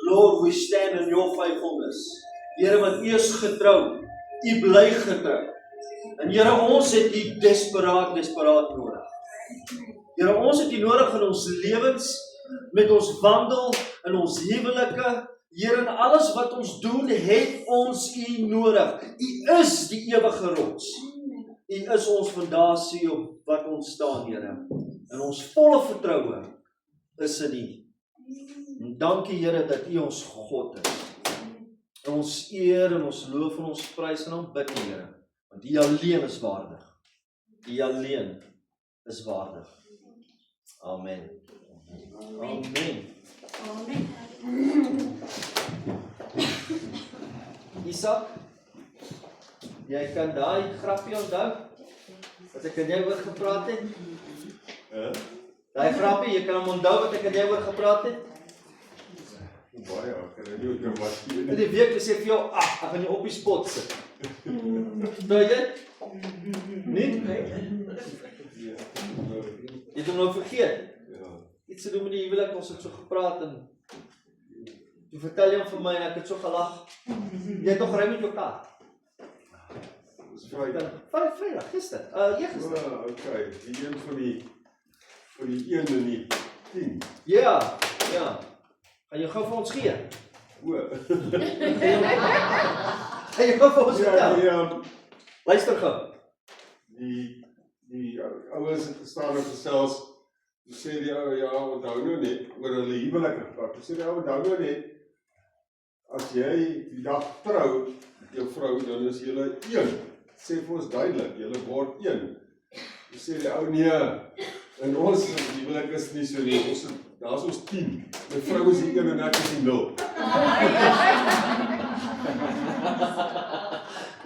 Lord, we stand in your faithfulness. Here, want U is getrou. U bly getrou. En Here, ons het U desperaat nodig. Here, ons het U nodig in ons lewens, met ons wandel, in ons huwelike. Here, in alles wat ons doen, het ons U nodig. U is die ewige rots. U is ons fondasie op wat ons staan, Here. En ons volle vertroue is in U. En dankie, Here, dat U ons God is. En ons eer en ons loof en ons prys en aanbid, Here. Want U alleen is waardig. U alleen is waardig. Amen. Amen. Isak, jy kan daai grapie onthou? Wat ek en jy oor gepraat het? Daai grapie, jy kan hom onthou wat ek en jy oor gepraat het? Baie, ek kan nie onthou wat jy In die week sê vir jou, ek gaan jou op die spot sit. Onthou jy? Nie? Jy het hom nou vergeet. Iets te doen met die huwelik, ons het so gepraat en toe vertel jy hom vir my en ek het so gelag. Jy het nog ry met jou kaart. Dis Vrydag. Vrydag, gister. Gister. Okay, die een van die 1 en die 10. Ja. Gaan jy gou vir ons gee? Gaan jy gou vir ons vertel? Luister gou. Die ouens het gestaan en gesels. Toe sê die ou, ja, onthou nou net, oor hulle huwelik gepraat. Toe sê die ou, onthou nou net, as jy die dag trou met jou vrou, dan is julle een. Sê vir ons duidelik, julle word een. Toe sê die ou, nee, in ons huwelik is nie so nie, daar is ons 10. My vrou is die 1 en ek is die 0.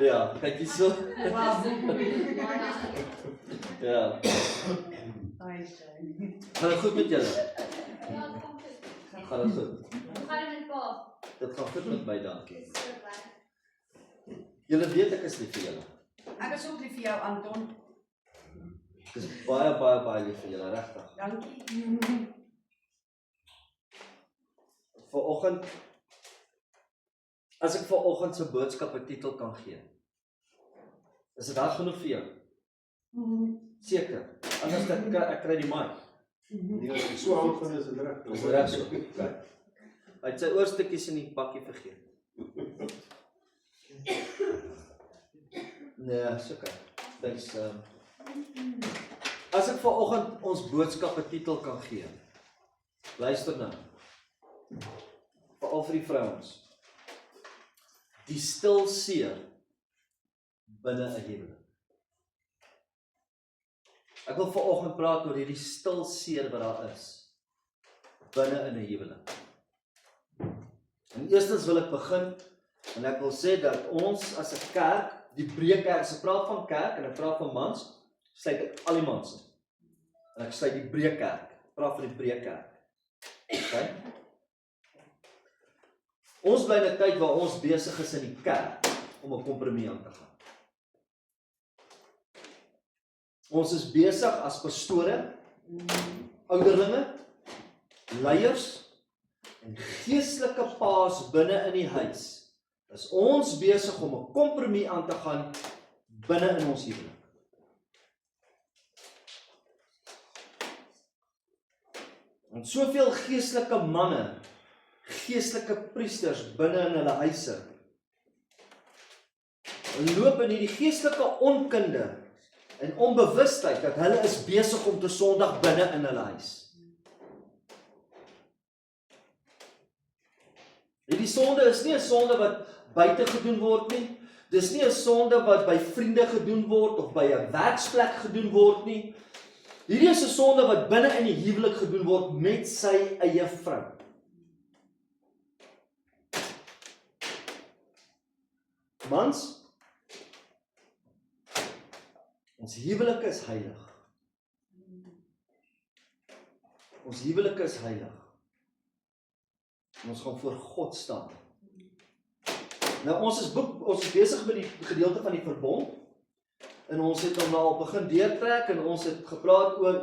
Ja, kyk hier so. Ja. Gaan dit goed met julle? Ja, dit kom goed. Gaan dit goed? Hoe gaan dit met pa? Dit gaan goed met my, dankie. Julle weet ek is lief vir julle. Ek is ook lief vir jou, Anton. Ek is baie lief vir julle, regtig. Dankie. Vanoggend, as ek vanoggend se boodskap 'n titel kan gee, is dit reg genoeg vir jou? Seker. Anders ek kry die mic. Nee, as ek so aangaan is dit reg. Dis reg so. Hy het sy oorstukkies in die bakkie vergeet. Nee, is oké. Dis as ek vanoggend ons boodskap 'n titel kan gee. Luister nou. Veral vir die vrouens. Die stil seer binne 'n huwelik. Ek wil vanoggend praat oor hierdie stil seer wat daar is binne in 'n huwelik. En eerstens wil ek begin en ek wil sê dat ons as 'n kerk, die Breekerk, as ek praat van kerk en ek praat van mans, sluit ek al die mans in. En ek sluit die Breekerk, praat van die Breekerk. Okay? Ons bly in 'n tyd waar ons besig is in die kerk om 'n kompromie aan te gaan. Ons is besig as pastore, ouderlinge, leiers en geestelike paas binne in die huis. Is ons besig om 'n kompromie aan te gaan binne in ons huwelik. En soveel geestelike manne, geestelike priesters binne in hulle huise, loop in hierdie geestelike onkunde en onbewustheid dat hulle is besig om te sondig binne in hulle huis. Hierdie sonde is nie 'n sonde wat buite gedoen word nie. Dis nie 'n sonde wat by vriende gedoen word of by 'n werksplek gedoen word nie. Hierdie is 'n sonde wat binne in die huwelik gedoen word met sy eie vrou. Mans, ons huwelike is heilig. Ons huwelike is heilig. En ons gaan voor God staan. Nou ons is besig met die gedeelte van die verbond. en ons het hom al begin deurtrek, en ons het gepraat oor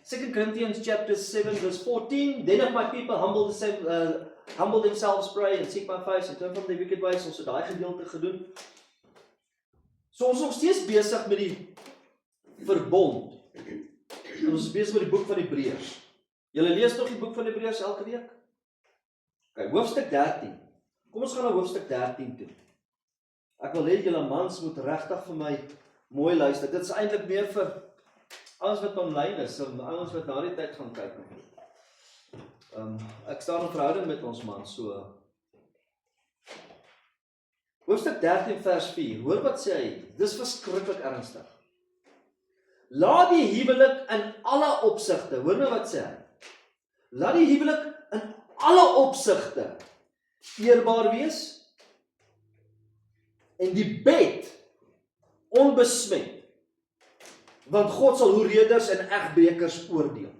2 Corinthians chapter 7 verse 14, then if my people humble themselves, pray and seek my face and turn from their wicked ways, ons het daai gedeelte gedoen. So ons is nog steeds besig met die verbond, en ons is besig met die boek van Hebreërs. Julle lees toch die boek van Hebreërs elke week? Okay, hoofstuk 13. Kom ons gaan na hoofstuk 13 toe. Ek wil hê julle mans moet regtig vir my mooi luister. Dit is eintlik meer vir ouens wat online is, en ouens wat na die tyd gaan kyk. Ek staan in verhouding met ons man, so. Hoofstuk 13 vers 4, hoor wat sê hy, dis verskriklik ernstig. Laat die huwelik in alle opsigte, hoor nou wat sê hy, laat die huwelik in alle opsigte eerbaar wees, en die bed onbesmet, want God sal hoereders en egbrekers oordeel.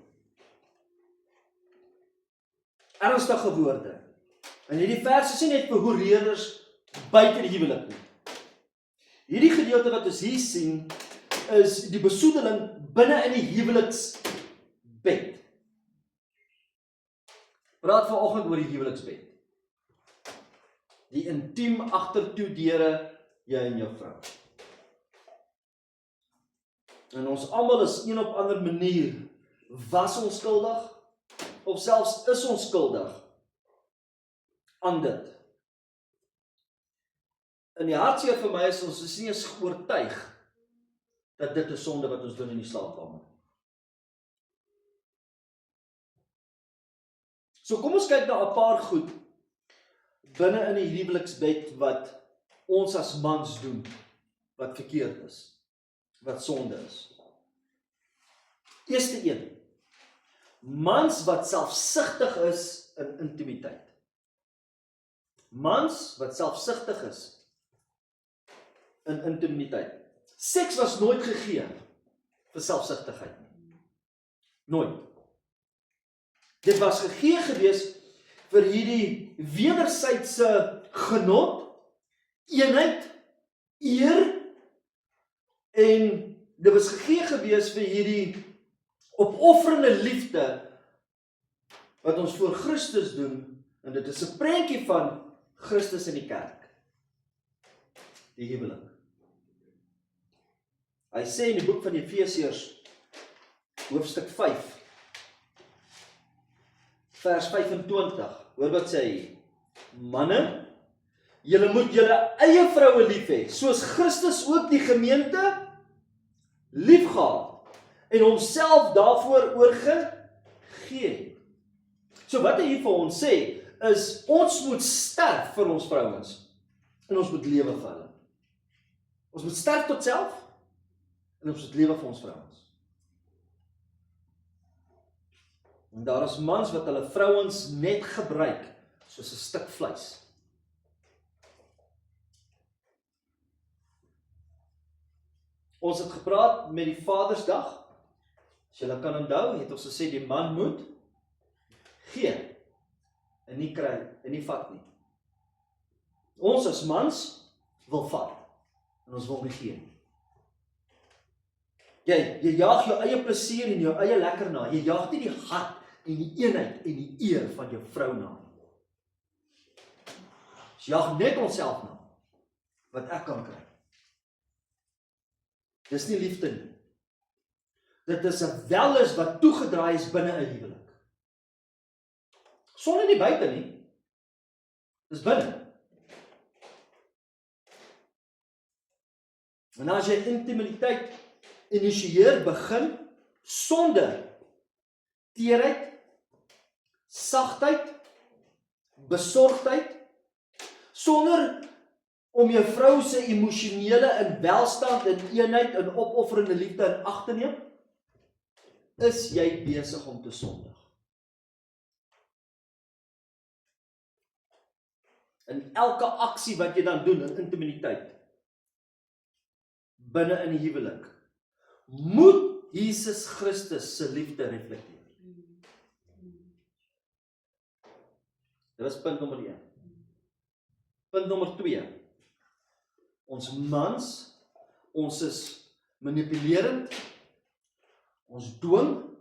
Ernstige woorde. En hierdie verse sê net vir hoereders buite die huwelik nie. Hierdie gedeelte wat ons hier sien, is die besoedeling binne in die huweliksbed. Praat vanoggend oor die huweliksbed. Die intiem agtertoedeure, jy en jou vrou. En ons almal is een op ander manier was onskuldig, of selfs is onskuldig aan dit. In die hartseer vir my is ons nie eens oortuig dat dit 'n sonde wat ons doen in die slaapkamer. So kom ons kyk na 'n paar goed binne in die huweliksbed wat ons as mans doen, wat verkeerd is, wat sonde is. Eerste een, mans wat selfsugtig is in intimiteit. Mans wat selfsugtig is in intimiteit. Seks was nooit gegee vir selfsugtigheid nie. Nooit. Dit was gegee gewees vir hierdie wederwysige genot, eenheid, eer, en dit was gegee gewees vir hierdie opofferende liefde wat ons voor Christus doen, en dit is 'n prentjie van Christus in die kerk. Die huwelik. Hy sê in die boek van Efesiërs, hoofstuk 5, vers 25, hoor wat sê hy, manne, julle moet julle eie vroue lief hê, soos Christus ook die gemeente liefgehad, en homself daarvoor oorgegee. So wat hy hier vir ons sê, is ons moet sterf vir ons vrouens, en ons moet lewe vir hulle. Ons moet sterf tot self, en ons moet lewe vir ons vrouens. En daar is mans wat hulle vrouens net gebruik, soos 'n stuk vleis. Ons het gepraat met die Vadersdag. As julle kan onthou, het ons gesê die man moet gee en nie kry en nie vat nie. Ons as mans wil vat en ons wil nie gee nie. Jy jaag jou eie plesier en jou eie lekker na. Jy jaag nie die hart en die eenheid en die eer van jou vrou na. Ons jaag net onsself na, wat ek kan kry. Dis nie liefde nie. Dit is 'n welis wat toegedraai is binne 'n huwelik. Sonder nie buite nie. Dis binne. En as jy intimiteit initieer, begin sonder teerheid, sagtheid, besorgdheid, sonder om jou vrou se emosionele en welstand en eenheid en opofferende liefde in ag te neem, is jy besig om te sondig. In elke aksie wat jy dan doen in intimiteit, binne in die huwelik, moet Jesus Christus se liefde reflekteer. Dit was punt nommer 1. Punt nommer 2. Ons mans ons is manipulerend, ons dwing,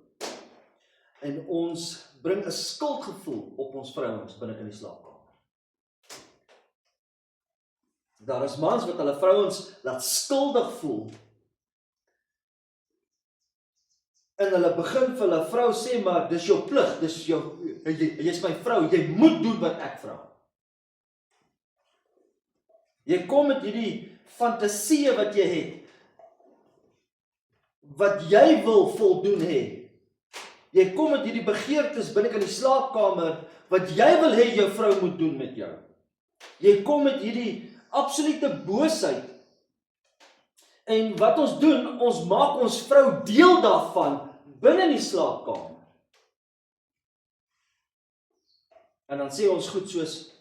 en ons bring 'n skuldgevoel op ons vrouens binne in die slaapkamer. Daar is mans wat hulle vrouens laat skuldig voel, en hulle begin vir hulle vrou sê, maar dis jou plig, dis jy's my vrou, jy moet doen wat ek vra. Jy kom met hierdie fantasieë wat jy het, wat jy wil voldoen hê. Jy kom met hierdie begeertes binne in die slaapkamer, wat jy wil hê jou vrou moet doen met jou. Jy kom met hierdie absolute boosheid, en wat ons doen, ons maak ons vrou deel daarvan, binne in die slaapkamer. En dan sê ons goed soos,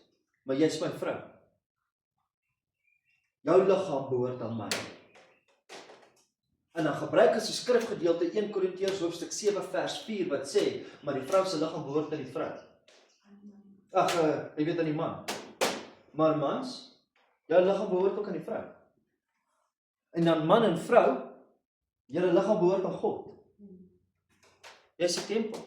maar jy's my vrou. Jou liggaam behoort aan my. En dan gebruik ons die skrifgedeelte 1 Korintiërs hoofstuk 7 vers 4 wat sê, maar die vrou se liggaam behoort aan die vrou. Ag, jy weet aan die man. Maar mans, jou liggaam behoort ook aan die vrou. En dan man en vrou, julle liggaam behoort aan God. Jy is 'n tempel.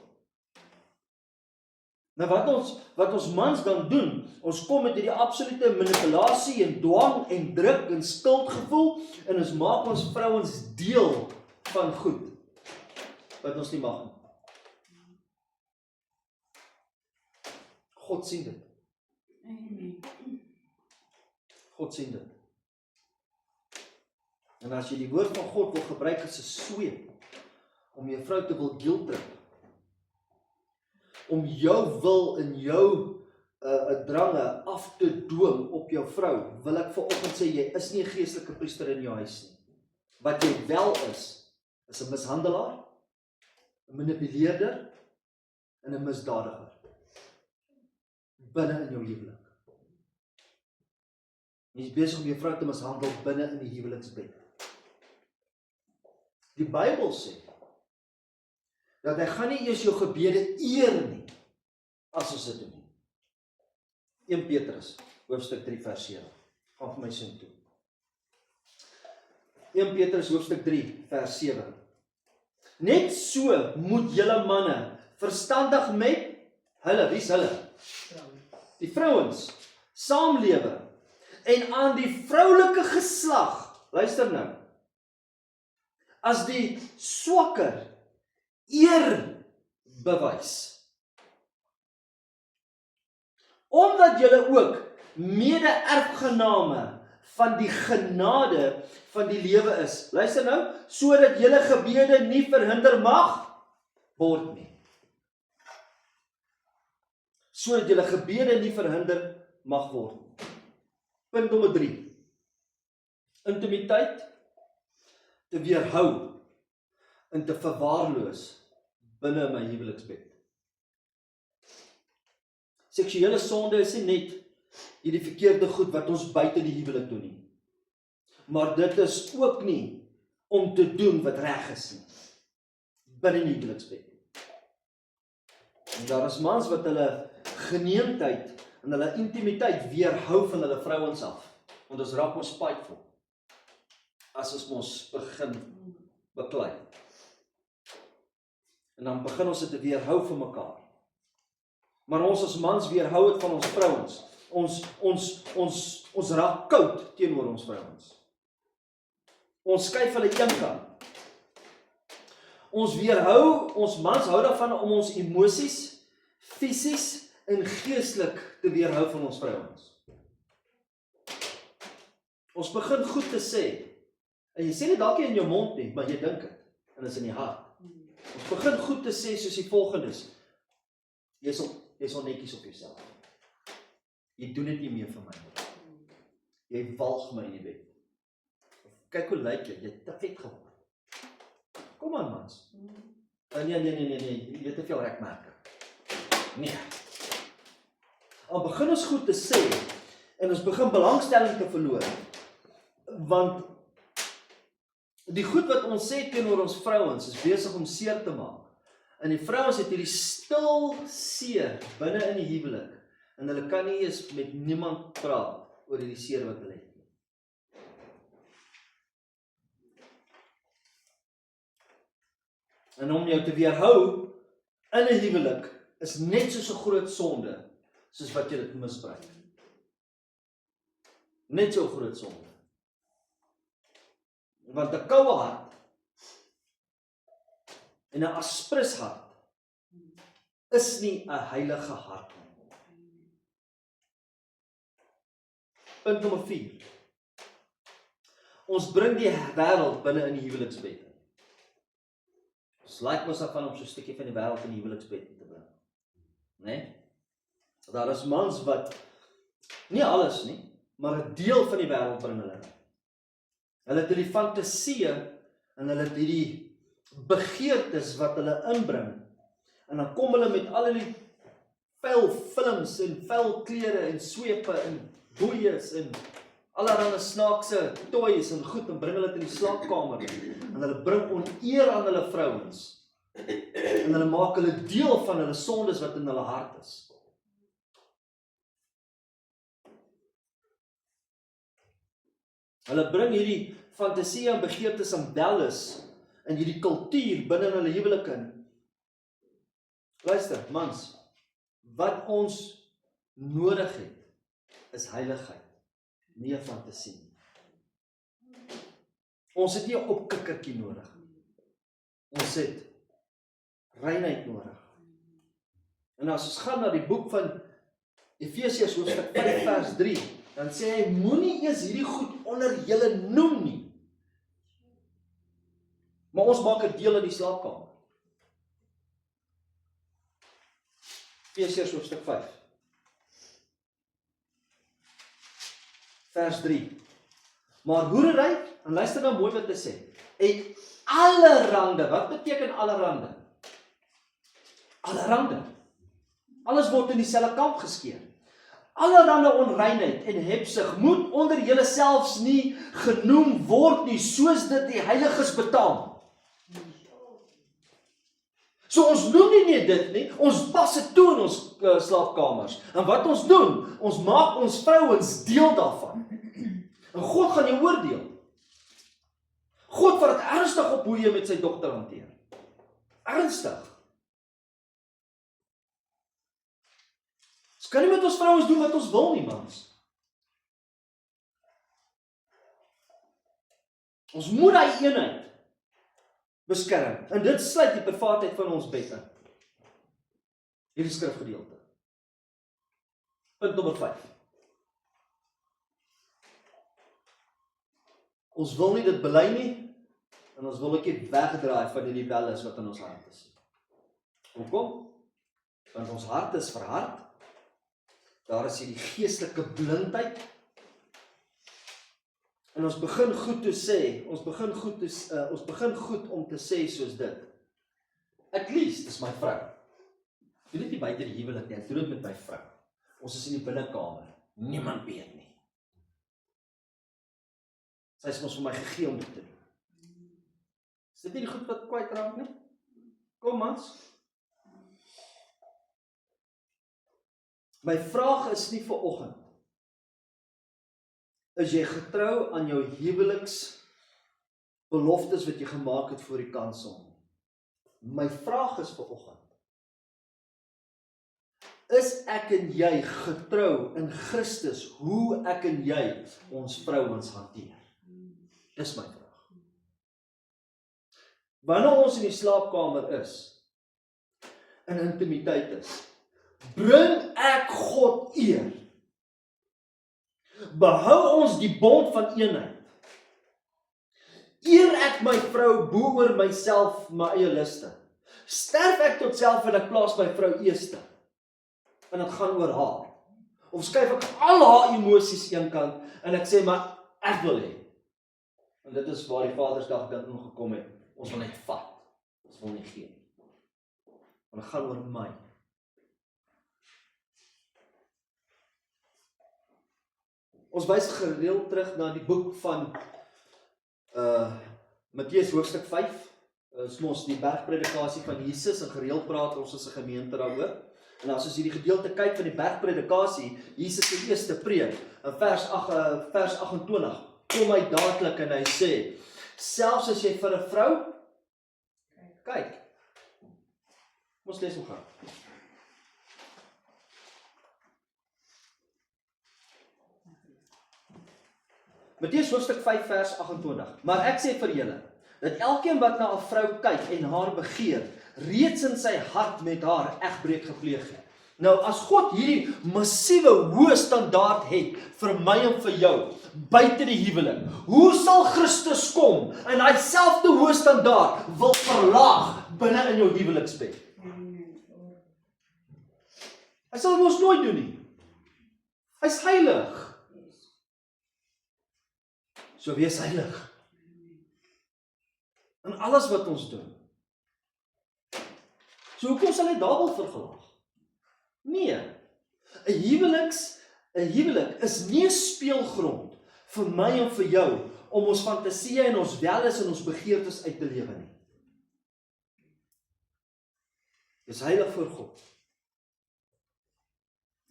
Nou wat ons mans dan doen, ons kom met hierdie absolute manipulasie en dwang en druk en skuldgevoel, en ons maak ons vrouens deel van goed wat ons nie mag nie. God sien dit. God sien dit. En as jy die woord van God wil gebruik as 'n sweep om jou vrou te wil guilt-trip, om jou wil en jou drange af te dwing op jou vrou, wil ek vanoggend sê, jy is nie 'n geestelike priester in jou huis nie. Wat jy wel is 'n mishandelaar, 'n manipuleerder en 'n misdadiger binne in jou huwelik. Jy is besig om jou vrou te mishandel binne in die huweliksbed. Die Bybel sê dat hy gaan nie eers jou gebede eer nie, as ons dit doen nie. 1 Petrus, hoofstuk 3 vers 7. Gaan vir my sin toe. 1 Petrus hoofstuk 3 vers 7. Net so moet julle manne verstandig met hulle, wie's hulle? Die vrouens, saamlewe, en aan die vroulike geslag, luister nou, as die swakker eer bewys. Omdat julle ook mede-erfgename van die genade van die lewe is. Luister nou, sodat julle gebede nie verhinder mag word nie. Sodat julle gebede nie verhinder mag word nie. Punt nommer 3. Intimiteit te weerhou en te verwaarloos binne my huweliksbed. Seksuele sonde is nie net hierdie verkeerde goed wat ons buite die huwelik doen nie. Maar dit is ook nie om te doen wat reg is nie. Binne die huweliksbed. En daar is mans wat hulle geneemdheid en hulle intimiteit weerhou van hulle vrouens af. Want ons raak ons spiteful as ons begin beklei. En dan begin ons dit te weerhou van mekaar. Maar ons as mans weerhou dit van ons vrouens. Ons raak koud teenoor ons vrouens. Ons skuif hulle een kant. Ons weerhou, ons mans hou daarvan om ons emosies, fisies en geestelik te weerhou van ons vrouens. Ons begin goed te sê. En jy sê dit dalk nie in jou mond nie, maar jy dink dit. En dit is in die hart. Ons begin goed te sê soos die volgendes. Jy's onnetjies op jouself. Jy doen dit nie meer vir my. Jy walg my in die bed. Kyk hoe lyk jy, jy het te vet geword. Kom aan mans. Nee, jy het te veel rekmerke. Nee. Al begin ons goed te sê, en ons begin belangstelling te verloor, want die goed wat ons sê teenoor ons vrouens is besig om seer te maak. En die vrouens het hierdie stil seer binne in die huwelik, en hulle kan nie eens met niemand praat oor die seer wat hulle het. En om jou te weerhou in 'n huwelik is net soos 'n groot sonde soos wat jy dit misbruik. Net so 'n groot sonde. Want 'n koue hart en 'n aspres hart is nie 'n heilige hart nie. Punt nommer 4. Ons bring die wêreld binne in die huweliksbed. Ons laat mos af van om so 'n stukkie van die wêreld in die huweliksbed te bring. Né? Daar is mans wat nie alles nie, maar 'n deel van die wêreld bring hulle. Hulle het hierdie fantasieë en hulle het hierdie begeertes wat hulle inbring. En dan kom hulle met al die vuil films en vuil klere en swepe en boeies en allerlei snaakse toys en goed en bring hulle dit in die slaapkamer. En hulle bring oneer aan hulle vrouens. En hulle maak hulle deel van hulle sondes wat in hulle hart is. Hulle bring hierdie fantasie en begeertes en welles in hierdie kultuur binne in hulle huwelik in. Luister, mans, wat ons nodig het, is heiligheid, nie 'n fantasie nie. Ons het nie 'n opkikkertjie nodig. Ons het reinheid nodig. En as ons gaan na die boek van Efesiërs hoofstuk 5 vers 3, dan sê hy, moenie eers hierdie goed onder julle noem nie. Maar ons maak 'n deel in die slaapkamer. Efesiërs hoofstuk 5. Vers 3. Maar hoerery, en luister nou mooi wat hy sê, en allerhande, wat beteken allerhande? Allerhande. Alles word in dieselfde kamp geskeer. Allerhande onreinheid en hebsug moet onder julle selfs nie genoem word nie, soos dit die heiliges betaam. So ons noem nie net dit nie, ons pas dit toe in ons slaapkamers. En wat ons doen, ons maak ons vrouens deel daarvan. En God gaan jou oordeel. God vat dit ernstig op hoe jy met sy dogter hanteer. Ernstig. Ons kan nie met ons vrouens doen wat ons wil nie, mans. Ons moet daai eenheid beskerm. En dit sluit die privaatheid van ons bed in. Hierdie skrifgedeelte. Punt nommer 5. Ons wil nie dit bely nie, en ons wil ook nie wegdraai van die welles wat in ons hart is. Hoekom? Want ons hart is verhard. Daar is hierdie geestelike blindheid. En ons begin goed te sê, ons begin goed om te sê soos dit. At least is my vrou. Ek doen dit nie buite die huwelik nie, ek doen dit met my vrou. Ons is in die binnekamer. Niemand weet nie. Sy is ons vir my gegee om dit te doen. Is dit nie die goed wat kwyt raak nie? Kom mans. My vraag is nie vir oggend. Is jy getrou aan jou huweliks beloftes wat jy gemaak het voor die kansel? My vraag is vir oggend. Is ek en jy getrou in Christus hoe ek en jy ons vrouens hanteer? Dis my vraag. Wanneer ons in die slaapkamer is, in intimiteit is, bring ek God eer. Behou ons die bond van eenheid. Eer ek my vrou bo oor myself, my eie liste. Sterf ek tot self en ek plaas my vrou eerste. En dit gaan oor haar. Of skuif ek al haar emosies eenkant en ek sê maar ek wil hê. En dit is waar die Vadersdag dan ingekom het. Ons wil net vat. Ons wil nie gee. Want dit gaan oor my. Ons wys gereeld terug na die boek van Matteus hoofstuk 5. Is mos die bergpredikasie van Jesus en gereeld praat ons as 'n gemeente daaroor. En as ons hierdie gedeelte kyk van die bergpredikasie, Jesus se eerste preek, in vers 28, kom hy dadelik en hy sê, selfs as jy vir 'n vrou kyk, Ons lees hom gou. Matteus hoofstuk 5 vers 28. Maar ek sê vir julle, dat elkeen wat na 'n vrou kyk en haar begeer, reeds in sy hart met haar egbreek gepleeg het. Nou, as God hierdie massiewe hoë standaard het vir my en vir jou, buite die huwelik, hoe sal Christus kom en hy selfde hoë standaard wil verlaag binne in jou huweliksbed? Hy sal dit mos nooit doen nie. Hy's heilig. So wees heilig. In alles wat ons doen. So hoekom sal hy daar wil vergelaag? Nee. 'n huwelik is nie 'n speelgrond vir my en vir jou om ons fantasieë en ons welles en ons begeertes uit te lewe nie. Dis heilig voor God.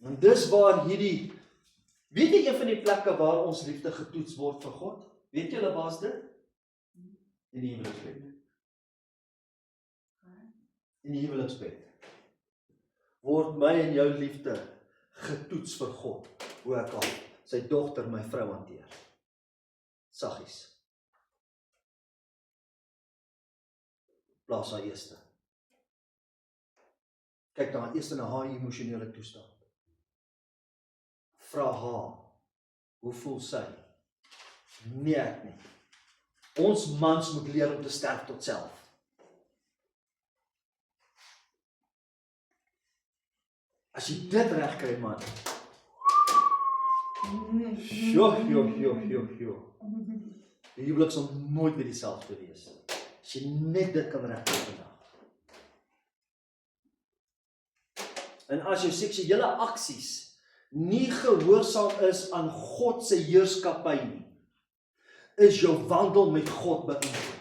En dis waar hierdie, weet jy een van die plekke waar ons liefde getoets word vir God? Weet julle waar's dit? In die huweliksbed. In die huweliksbed word my en jou liefde getoets vir God, hoe ek al sy dogter, my vrou hanteer. Saggies. Plaas haar eerste. Kyk dan eers na haar emosionele toestand. Vra haar, hoe voel sy? Nee, ek nie. Ons mans moet leer om te sterf tot self. As jy dit reg kry, man. Die huwelik sal nooit weer dieselfde wees. As jy net dit kan reg kry vandag. En as jou seksuele aksies nie gehoorsaam is aan God se heerskappy nie, is jou wandel met God beïnvloed.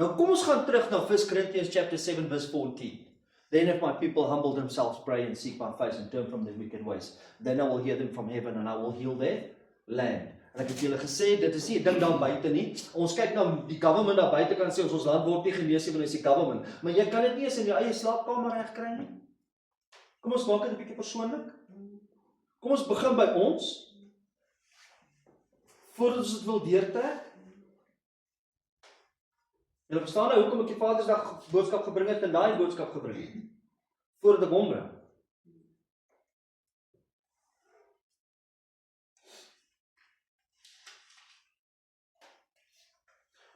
Nou kom ons gaan terug na 1 Corinthians chapter 7 verse 14. Then if my people humble themselves, pray and seek my face and turn from their wicked ways, then I will hear them from heaven and I will heal their land. En ek het julle gesê, dit is nie 'n ding daar buite nie. Ons kyk na die government daar buite kan sê ons land word nie genees nie, want dit is die government. Maar jy kan dit nie eens in jou eie slaapkamer reg kry nie. Kom ons maak dit 'n bietjie persoonlik. Kom ons begin by ons. Voordat ons dit wil deurtrek. Julle verstaan nou hoekom ek die Vadersdag boodskap gebring het en daai boodskap gebring het. Voordat ek hom bring.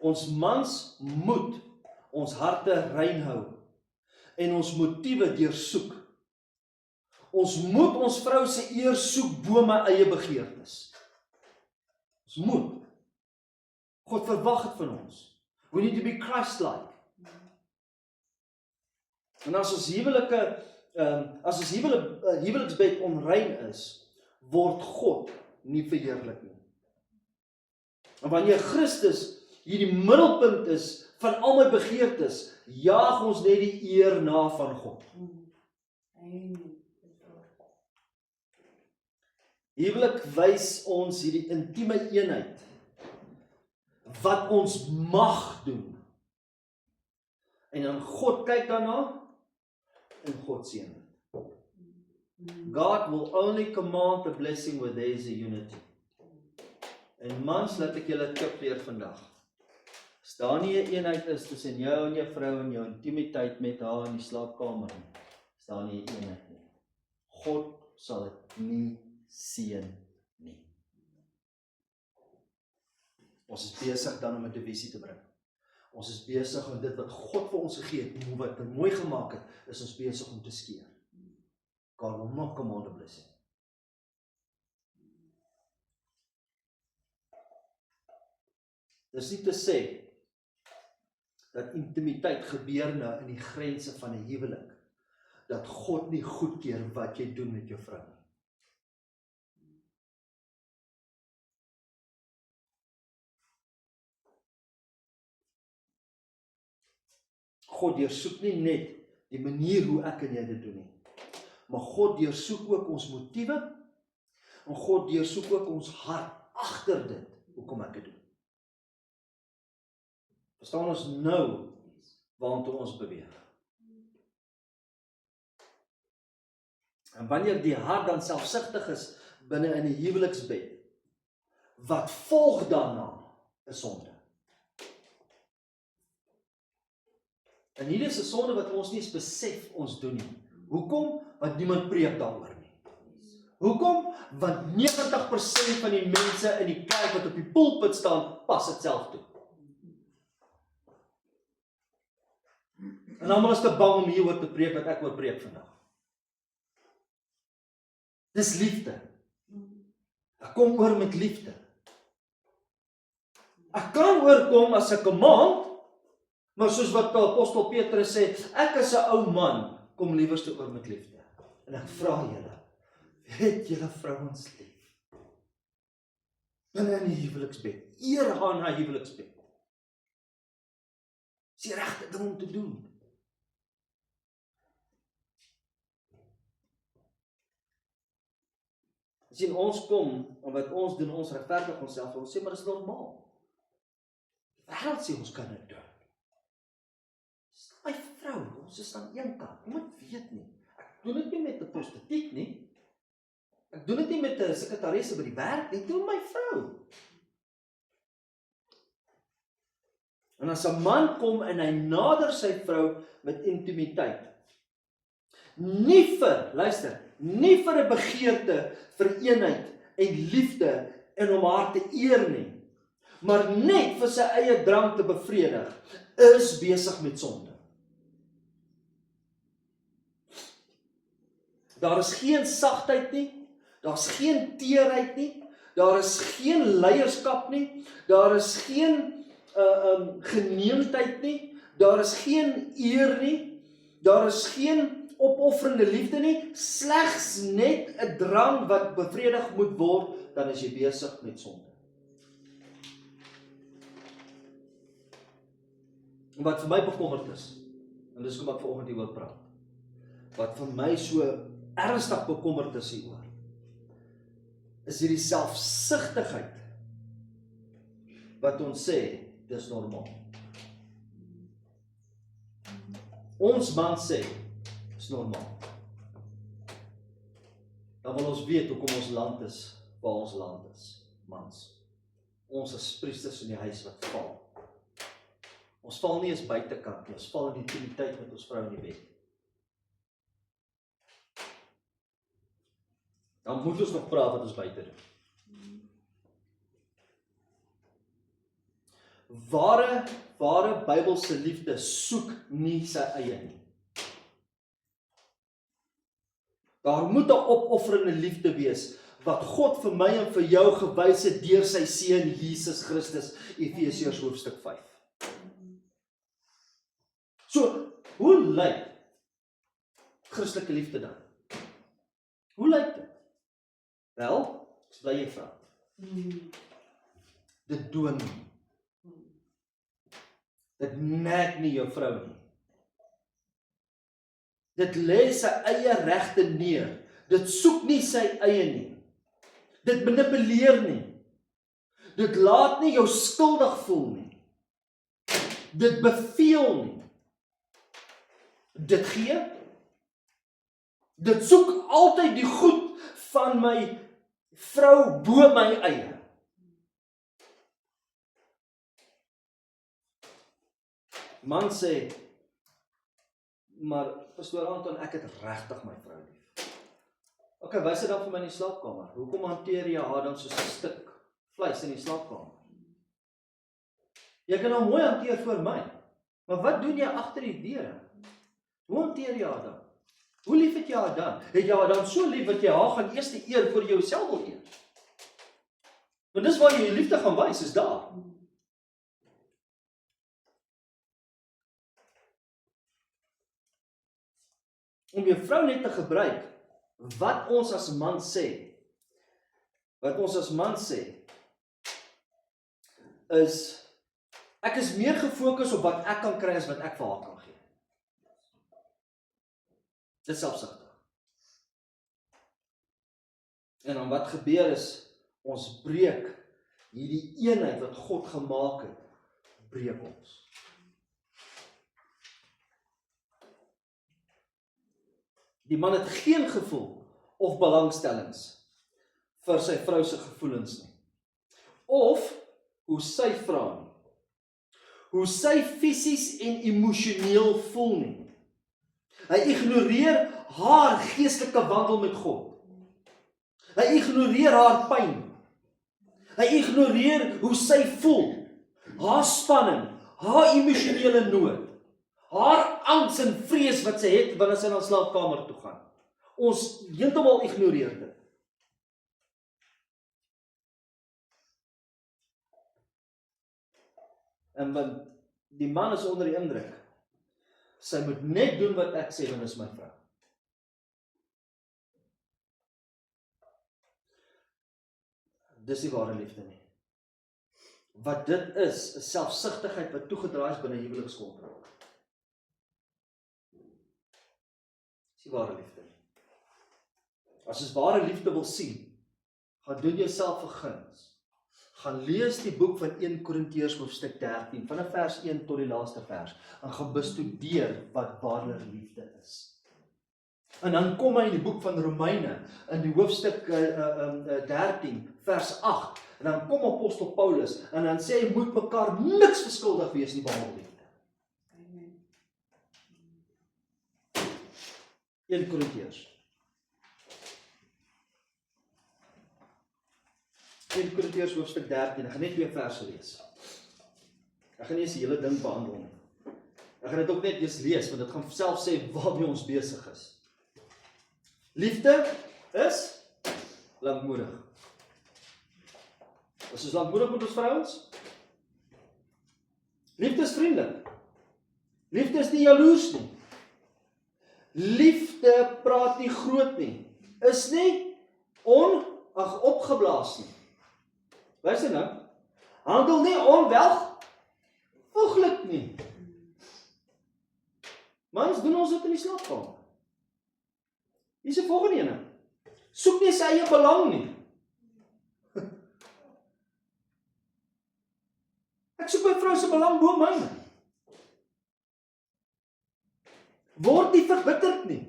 Ons mans moet ons harte rein hou en ons motiewe deursoek. Ons moet ons vrou se eer soek bo my eie begeertes. Ons moet. God verwag dit van ons. We need to be Christ-like. En as ons huweliksbed onrein is, word God nie verheerlik nie. En wanneer Christus hierdie middelpunt is van al my begeertes, jaag ons net die eer na van God. Huwelik wys ons hierdie intieme eenheid wat ons mag doen. En dan God kyk daarna en God seën dit. God will only command a blessing where there is a unity. En mans, laat ek julle tip leer vandag. As daar nie 'n eenheid is tussen jou en jou vrou en jou intimiteit met haar in die slaapkamer nie, is daar nie 'n eenheid nie. God sal dit nie seën nie. Ons is besig dan om 'n divisie te bring. Ons is besig om dit wat God vir ons gegee het, wat hy mooi gemaak het, is ons besig om te skeer. God will not command a blessing. Dis nie te sê dat intimiteit gebeur nou in die grense van 'n huwelik, dat God nie goedkeur wat jy doen met jou vrou nie. God deursoek nie net die manier hoe ek en jy dit doen nie, maar God deursoek ook ons motiewe, en God deursoek ook ons hart agter dit, hoekom ek dit doen. Verstaan ons nou, waartoe ons beweeg. En wanneer die hart dan selfsugtig is binne in die huweliksbed, wat volg daarna is sonde. En hier is 'n sonde wat ons nie eens besef ons doen nie. Hoekom? Want niemand preek daaroor nie. Hoekom? Want 90% van die mense in die kerk wat op die pulpit staan, pas dit self toe. En almal is te bang om hieroor te preek wat ek oor preek vandag. Dis liefde. Ek kom oor met liefde. Ek kan oorkom as 'n command, maar soos wat apostel Petrus sê, ek is 'n ou man, kom liewerste oor met liefde. En ek vra julle, het julle vrouens lief? Binne in die huweliksbed, eer haar na huweliksbed. Dis die regte ding om te doen. Sien, ons kom, en wat ons doen, ons regverdig onsself, ons sê, maar dit is normaal. Wêreld sê ons kan dit doen. Dis my vrou, ons is aan een kant, niemand weet nie. Ek doen dit nie met 'n prostituut nie. Ek doen dit nie met 'n sekretaresse by die werk nie, ek doen my vrou. En as 'n man kom en hy nader sy vrou met intimiteit, nie vir, luister, nie vir 'n begeerte vir eenheid en liefde en om haar te eer nie, maar net vir sy eie drang te bevredig, is besig met sonde. Daar is geen sagtheid nie, daar is geen teerheid nie, daar is geen leierskap nie, daar is geen geneemdheid nie, daar is geen eer nie, daar is geen opofferende liefde nie, slegs net 'n drang wat bevredig moet word, dan is jy besig met sonde. En wat vir my bekommerd is, en dis hoekom ek vanoggend hieroor praat, wat vir my so ernstig bekommerd is hieroor, is hierdie selfsugtigheid, wat ons sê, dis normaal. Ons man sê, is normaal. Dan wil ons weet hoekom ons land is, waar ons land is, mans. Ons is priesters in die huis wat val. Ons val nie eens buitekant nie, ons val in die intimiteit met ons vrou in die bed. Dan moet ons nog praat wat ons buite doen. Ware Bybelse liefde soek nie sy eie nie. Daar moet 'n opofferende liefde wees, wat God vir my en vir jou gewys het deur sy seun Jesus Christus, Efesiërs hoofstuk 5. So, hoe lyk Christelike liefde dan? Hoe lyk dit? Wel, ek bly jy vra. Dit dwing nie. Dit nek nie jou vrou nie. Dit lê sy eie regte neer. Dit soek nie sy eie nie. Dit manipuleer nie. Dit laat nie jou skuldig voel nie. Dit beveel nie. Dit gee. Dit soek altyd die goed van my vrou bo my eie. Man sê, maar pastoor Anton, ek het regtig my vrou lief. Okay, wys dit dan vir my in die slaapkamer. Hoekom hanteer jy haar dan soos 'n stuk vleis in die slaapkamer? Jy kan haar mooi hanteer vir my, maar wat doen jy agter die deure? Hoe hanteer jy haar dan? Hoe lief het jy haar dan? Het jy haar dan so lief dat jy haar gaan eers eer voor jy jouself wil eer? Want dis waar jy liefde gaan wys, is daar. Om jou vrou net te gebruik, wat ons as man sê, is, ek is meer gefokus op wat ek kan kry as wat ek vir haar kan gee. Dit is selfsugtig. En dan wat gebeur is, ons breek hierdie eenheid wat God gemaak het, breek ons. Die man het geen gevoel of belangstellings vir sy vrou se gevoelens nie. Of hoe sy vra nie. Hoe sy fisies en emosioneel voel nie. Hy ignoreer haar geestelike wandel met God. Hy ignoreer haar pyn. Hy ignoreer hoe sy voel. Haar spanning, haar emosionele nood. Haar angs en vrees wat sy het wanneer sy na die slaapkamer toe gaan. Ons heeltemal ignoreer dit. En want die man is onder die indruk. Sy moet net doen wat ek sê, want is my vrou. Dis nie ware liefde nie. Wat dit is selfsugtigheid wat toegedraai is binne huwelikskontrak. Dis nie ware liefde nie. As jy ware liefde wil sien, gaan doen jouself 'n guns. Gaan lees die boek van 1 Korintiërs hoofstuk 13, vanaf vers 1 tot die laaste vers, en gaan bestudeer wat ware liefde is. En dan kom hy in die boek van Romeine, in die hoofstuk 13, vers 8, en dan kom apostel Paulus, en dan sê hy, moet mekaar niks verskuldig wees nie behalwe liefde. 1 Korintiërs. 1 Korintiërs hoofstuk 13, ek gaan net 2 verse lees. Ek gaan nie eens die hele ding behandel nie. Ek gaan dit ook net eens lees, want dit gaan self sê waarmee ons besig is. Liefde is lankmoedig. Is ons lankmoedig met ons vrouens? Liefde is vriendelik. Liefde is nie jaloers nie. Liefde praat nie groot nie. Is nie opgeblaas nie. Luister nou. Handel nie onwelvoeglik nie. Mans, doen ons dit in die slaapkamer. Hier is die volgende ene. Soek nie sy eie belang nie. Ek soek my vrou se belang bo myne. Word nie verbitterd nie.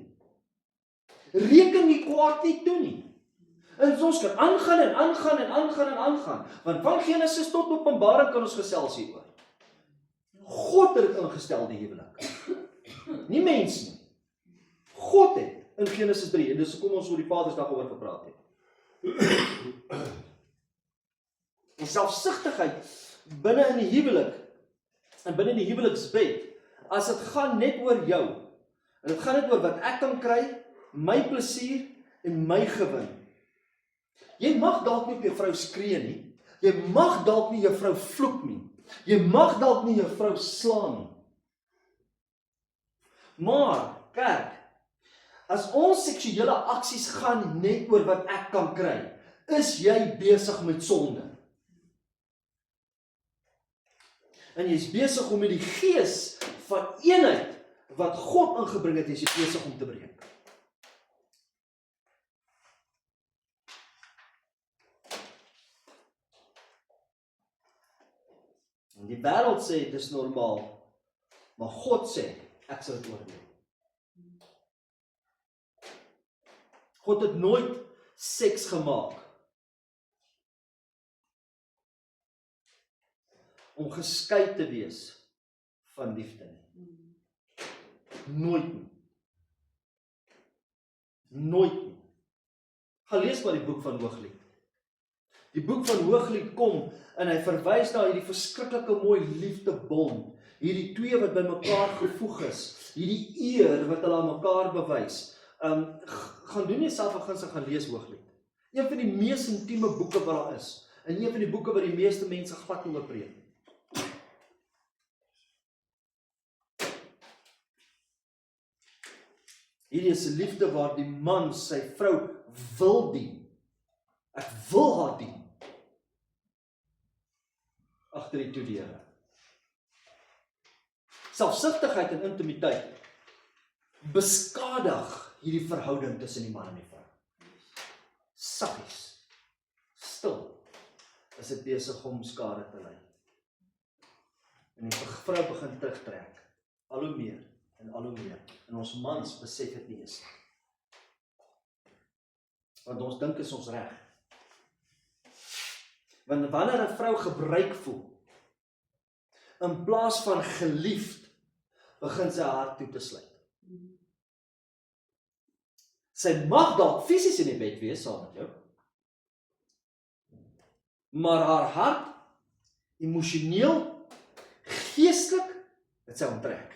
Reken nie kwaad nie toe nie. En ons kan aangaan en aangaan en aangaan en aangaan. Want van Genesis tot Openbaring kan ons gesels hieroor. God het dit ingestel die huwelik. Nie mens nie. God het in Genesis 3, en dis hoekom ons oor die Vadersdag oor gepraat het. En selfsugtigheid binne in die huwelik en binne in die huweliksbed, as dit gaan net oor jou, en dit gaan net oor wat ek kan kry, my plesier en my gewin. Jy mag dalk nie op jou vrou skree nie, jy mag dalk nie jou vrou vloek nie, jy mag dalk nie jou vrou slaan nie. Maar, kyk, as ons seksuele aksies gaan net oor wat ek kan kry, is jy besig met sonde. En jy is besig om met die gees van eenheid wat God ingebring het, is jy besig om te breek. En die wêreld sê dit is normaal, maar God sê ek sal dit oordeel. God het nooit seks gemaak om geskei te wees van liefde nie. Nooit nie. Nooit nie. Gaan lees maar die boek van Hooglied. Die boek van Hooglied kom en hy verwys na hierdie verskriklike mooi liefdebond, hierdie twee wat by mekaar gevoeg is, hierdie eer wat hulle aan mekaar bewys. Gaan doen jouself 'n guns en gaan lees Hooglied. Een van die mees intieme boeke wat daar is, en een van die boeke wat die meeste mense glad nie oorpreek. Hierdie is 'n liefde waar die man sy vrou wil dien. Ek wil haar dien. Agter die toedeure. Selfsugtigheid en intimiteit beskadig hierdie verhouding tussen die man en die vrou. Saggies, stil, is dit besig om skade te lei. En die vrou begin terugtrek, al hoe meer en al hoe meer. En ons mans besef dit nie eens. Want ons dink is ons reg. Want wanneer 'n vrou gebruik voel, in plaas van geliefd, begin sy haar hart toe te sluit. Sy mag dalk fisies in die bed wees saam met jou, maar haar hart, emosioneel, geestelik, het sy onttrek.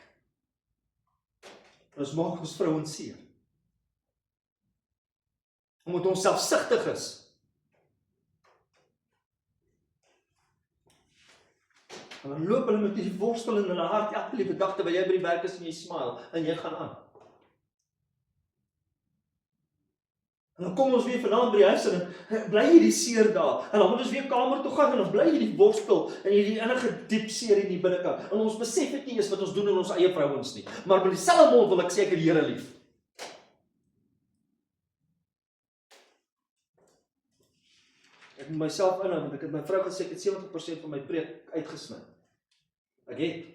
Ons maak ons vrouens seer. Omdat ons selfsugtig is. En dan loop hulle met die worstel in hulle hart elke liewe dag terwyl jy by die werk is en jy smile en jy gaan aan. En dan kom ons weer vanaand by die huis en bly hierdie seer daar. En dan moet ons weer kamer toe gaan en dan bly hierdie worstel en hierdie innige diep seer in die binnekant. En ons besef dit nie eens wat ons doen in ons eie vrouens nie. Maar met dieselfde mond wil ek sê ek het die Here lief. Ek moet myself inhou, want ek het my vrou gesê, ek het 70% van my preek uitgesny. Ek het.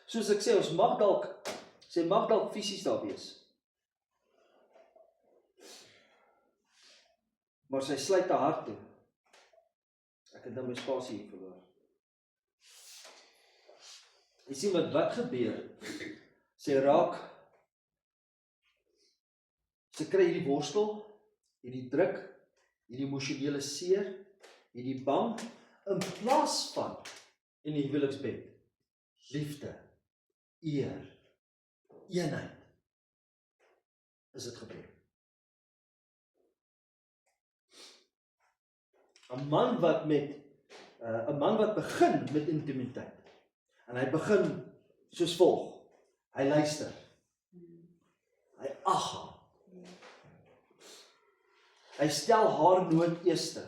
Soos ek sê, ons mag dalk fisies daar wees. Maar sy sluit haar hart toe. Ek het nou my spasie hier verloor. Jy sien wat gebeur? Sy kry hierdie worstel, hierdie druk, hierdie emosionele seer, hierdie bang, in plaas van in die huweliksbed, liefde, eer, eenheid, is dit gebreek. 'n man wat begin met intimiteit, en hy begin soos volg, hy luister, hy ag haar, hy stel haar nood eerste,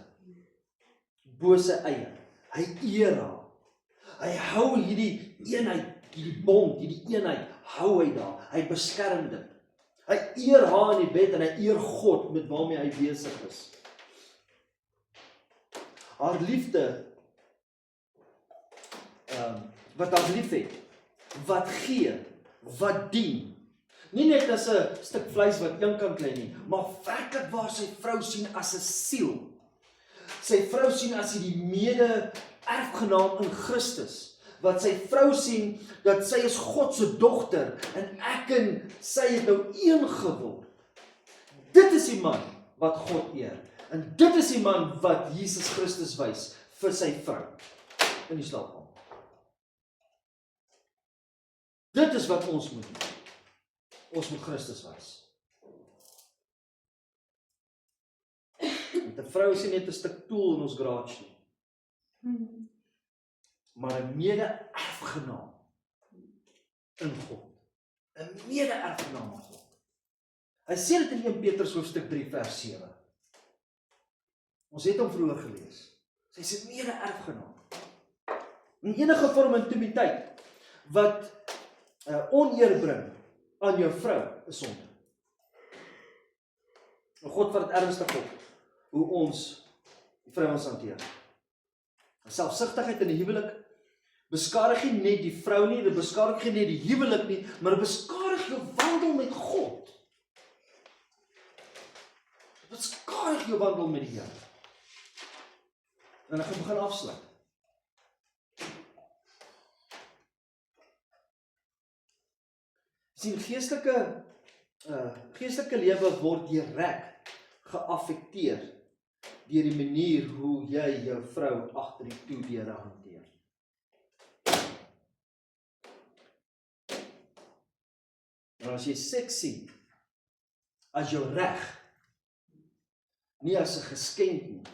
bo sy eie, hy eer haar, hy hou hierdie eenheid, hierdie bond, hierdie eenheid, hou hy daar, hy beskerm dit, hy eer haar in die bed en hy eer God met waarmee hy besig is. Haar liefde, wat haar lief het, wat gee, wat dien, nie net as 'n stuk vleis wat een kant lê nie, maar werklik waar sy vrou sien as 'n siel, sy vrou sien as die mede-erfgenaam in Christus, wat sy vrou sien, dat sy is God se dogter, en ek en sy het nou een geword. Dit is die man wat God eer, en dit is die man wat Jesus Christus wys vir sy vrou in die slaapkamer. Dit is wat ons moet doen. Ons moet Christus wys. Want 'n vrou is nie net 'n stuk tool in ons garage nie, maar 'n mede-erfgenaam in God. 'n Mede-erfgenaam in God. Hy sê dit in 1 Petrus hoofstuk 3 vers 7. Ons het hom vroeër gelees. Sy is 'n mede-erfgenaam. In enige vorm intimiteit wat oneer bring aan jou vrou is sonde. En God vat dit ernstig op hoe ons die vrouens hanteer. Selfsugtigheid in die huwelik beskadig nie net die vrou nie, dit beskadig nie net die huwelik nie, maar dit beskadig jou wandel met God. Dit beskadig jou wandel met die Here. En ek gaan begin afsluit. Sien, geestelike lewe word direk geaffekteer deur die manier hoe jy jou vrou agter die toedeure hanteer. En as jy seks sien as jou reg, nie as 'n geskenk nie,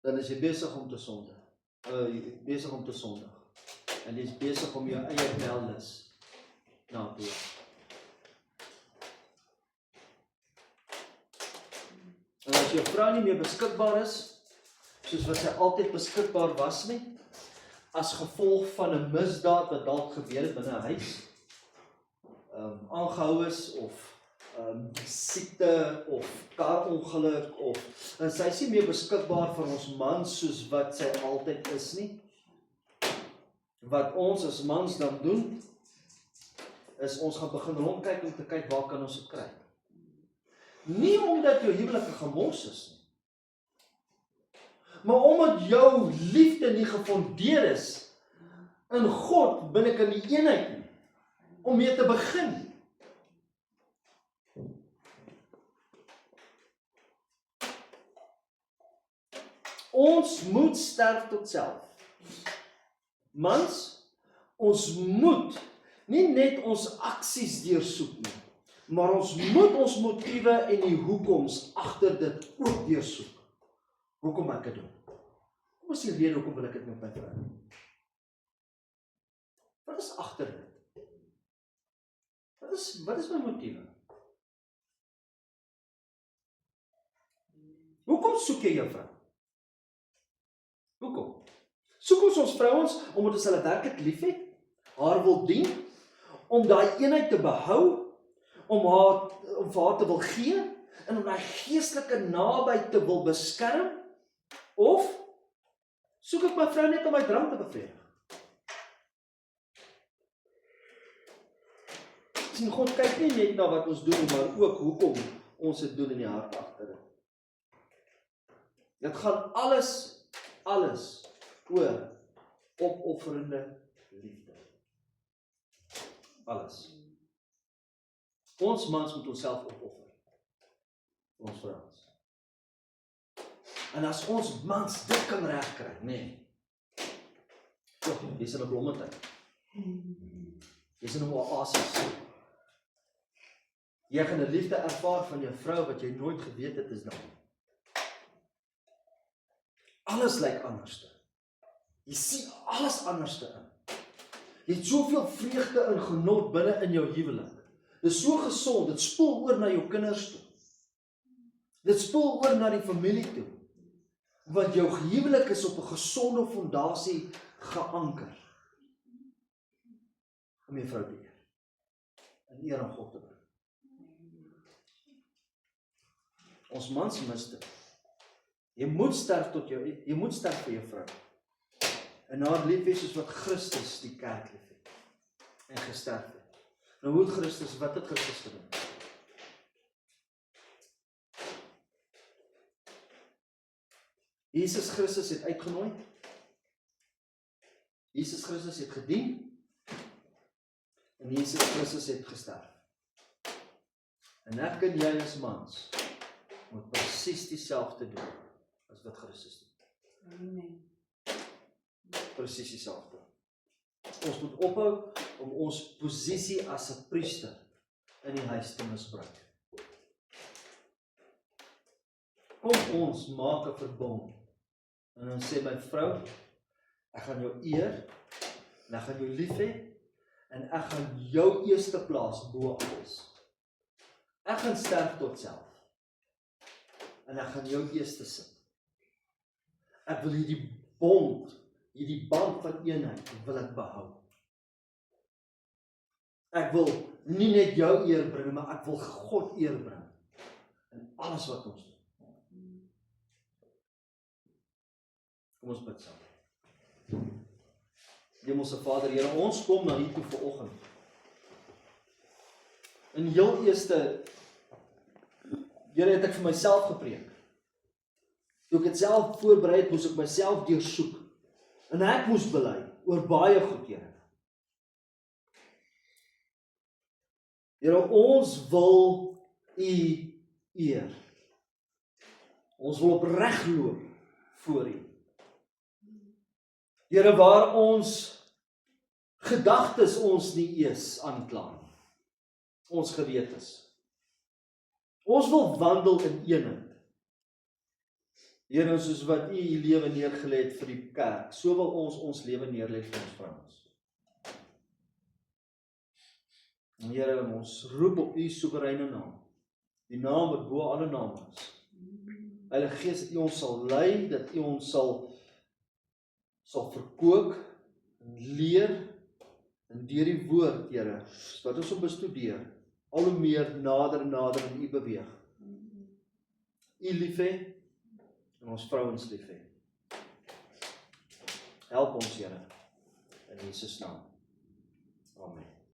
dan is jy besig om te sondig. En jy is besig om jou eie wellness na te jaag. En as jou vrou nie meer beskikbaar is, soos wat sy altyd beskikbaar was nie, as gevolg van 'n misdaad wat dalk gebeur het binne 'n huis, aangehou is of siekte of karongeluk of en sy is nie meer beskikbaar vir ons mans soos wat sy altyd is nie. Wat ons as mans dan doen, is ons gaan begin rondkyk om te kyk waar kan ons dit kry. Nie omdat jou huwelik 'n gemors is nie, maar omdat jou liefde nie gefondeer is in God binne in die eenheid nie, om mee te begin. Ons moet sterf tot self. Mans, ons moet nie net ons aksies deursoek nie, maar ons moet ons motiewe en die hoekoms agter dit ook deursoek. Hoekom ek dit doen? Wat is die rede hoekom wil ek dit met my vrou doen? Wat is agter dit? Wat is my motiewe? Hoekom soek jy jou vrou? Hoekom? Soek ons vrouens omdat ons hulle werklik liefhet, haar wil dien, om daai eenheid te behou, om vir haar te wil gee, en om daai geestelike naby te wil beskerm, of soek ek my vrou net om my drang te bevredig? Sien, God kyk nie net na wat ons doen, maar ook hoekom ons dit doen in die hart agter dit. Dit gaan alles oor opofferende liefde. Alles. Ons mans moet onsself opoffer. Ons vrouens. En as ons mans dit kan regkry, nee. Jy's in 'n blommetyd. Jy's in 'n oasis. Jy gaan 'n liefde ervaar van jou vrou wat jy nooit geweet het is daar. Alles lyk anderste. Jy sien alles anderste in. Jy het soveel vreugde en genot binne in jou huwelik. Dit is so gesond, dit spoel oor na jou kinders toe. Dit spoel oor na die familie toe. Want jou huwelik is op 'n gesonde fondasie geanker. Om jou vrou te eer. En eer aan God te bring. Ons mans mis dit. Jy moet sterf vir jou vrou. En haar lief hê soos wat Christus die kerk lief het. En gesterf het. Nou wat het Christus gedoen? Jesus Christus het uitgenooi. Jesus Christus het gedien. En Jesus Christus het gesterf. En ek en jy as mans moet presies dieselfde doen as wat Christus doen. Amen. Presies dieselfde. Ons moet ophou om ons posisie as 'n priester in die huis te misbruik. Kom ons maak 'n verbond en dan sê my vrou, ek gaan jou eer en ek gaan jou lief hê en ek gaan jou eerste plaas bo alles. Ek gaan sterf tot self en ek gaan jou eerste sit. Ek wil hierdie band van eenheid wil ek behou. Ek wil nie net jou eer bring, maar ek wil God eer bring in alles wat ons doen. Kom ons bid saam. Hemelse Vader, Here, ons kom na hier toe vanoggend. In heel eerste, Here, het ek vir myself gepreek. Toe ek dit self voorberei het, moes ek myself deursoek. En ek moes bely oor baie goed, Here. Here, ons wil U eer. Ons wil opreg loop voor U. Here, waar ons gedagtes ons nie eers aankla nie. Ons gewetes. Ons wil wandel in eenheid. Here, soos wat U lewe neergelê het vir die kerk, so wil ons lewe neerlê vir ons vrouens. Here, ons roep op U soewereine naam, die naam wat bo alle name is. Heilige Gees, dat U ons sal lei, dat U ons sal verkoop en leer en deur die woord, Here, wat ons op bestudeer, al hoe meer nader en nader in U beweeg. U lief hê en ons vrouens lief hê. Help ons, Here, in Jesus naam. Amen.